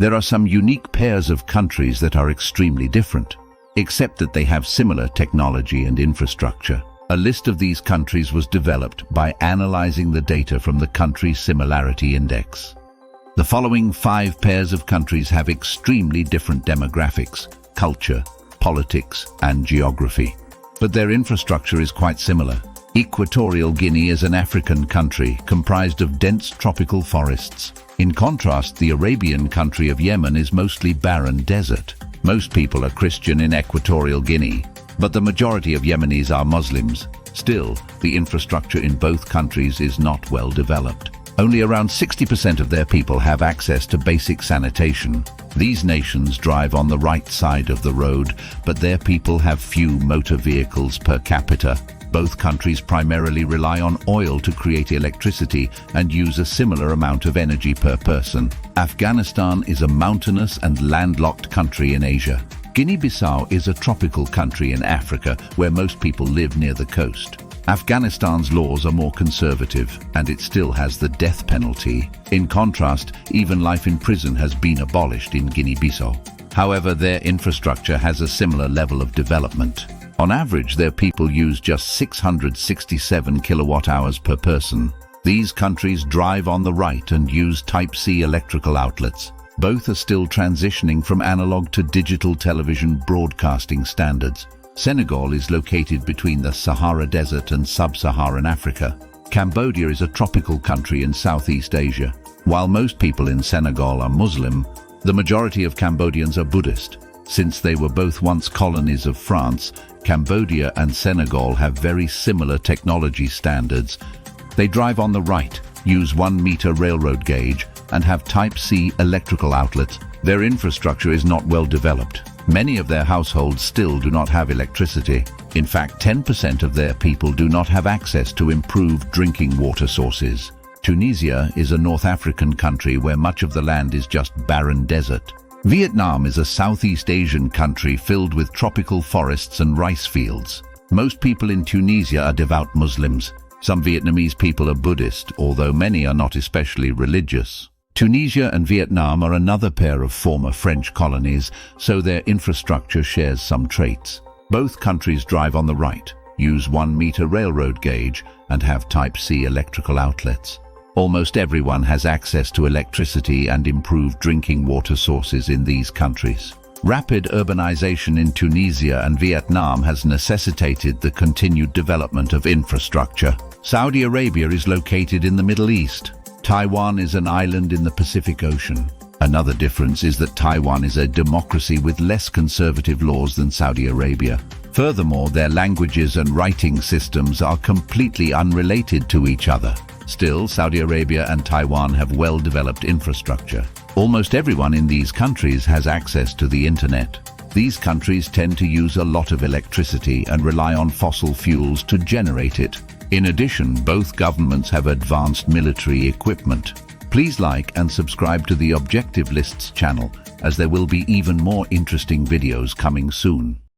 There are some unique pairs of countries that are extremely different, except that they have similar technology and infrastructure. A list of these countries was developed by analyzing the data from the Country Similarity Index. The following 5 pairs of countries have extremely different demographics, culture, politics, and geography. But their infrastructure is quite similar. Equatorial Guinea is an African country comprised of dense tropical forests. In contrast, the Arabian country of Yemen is mostly barren desert. Most people are Christian in Equatorial Guinea, but the majority of Yemenis are Muslims. Still, the infrastructure in both countries is not well developed. Only around 60% of their people have access to basic sanitation. These nations drive on the right side of the road, but their people have few motor vehicles per capita. Both countries primarily rely on oil to create electricity and use a similar amount of energy per person. Afghanistan is a mountainous and landlocked country in Asia. Guinea-Bissau is a tropical country in Africa where most people live near the coast. Afghanistan's laws are more conservative, and it still has the death penalty. In contrast, even life in prison has been abolished in Guinea-Bissau. However, their infrastructure has a similar level of development. On average, their people use just 667 kilowatt-hours per person. These countries drive on the right and use Type-C electrical outlets. Both are still transitioning from analog to digital television broadcasting standards. Senegal is located between the Sahara Desert and sub-Saharan Africa. Cambodia is a tropical country in Southeast Asia. While most people in Senegal are Muslim, the majority of Cambodians are Buddhist. Since they were both once colonies of France, Cambodia and Senegal have very similar technology standards. They drive on the right, use 1-meter railroad gauge, and have Type-C electrical outlets. Their infrastructure is not well developed. Many of their households still do not have electricity. In fact, 10% of their people do not have access to improved drinking water sources. Tunisia is a North African country where much of the land is just barren desert. Vietnam is a Southeast Asian country filled with tropical forests and rice fields. Most people in Tunisia are devout Muslims. Some Vietnamese people are Buddhist, although many are not especially religious. Tunisia and Vietnam are another pair of former French colonies, so their infrastructure shares some traits. Both countries drive on the right, use 1-meter railroad gauge, and have Type-C electrical outlets. Almost everyone has access to electricity and improved drinking water sources in these countries. Rapid urbanization in Tunisia and Vietnam has necessitated the continued development of infrastructure. Saudi Arabia is located in the Middle East. Taiwan is an island in the Pacific Ocean. Another difference is that Taiwan is a democracy with less conservative laws than Saudi Arabia. Furthermore, their languages and writing systems are completely unrelated to each other. Still, Saudi Arabia and Taiwan have well-developed infrastructure. Almost everyone in these countries has access to the internet. These countries tend to use a lot of electricity and rely on fossil fuels to generate it. In addition, both governments have advanced military equipment. Please like and subscribe to the Objective Lists channel, as there will be even more interesting videos coming soon.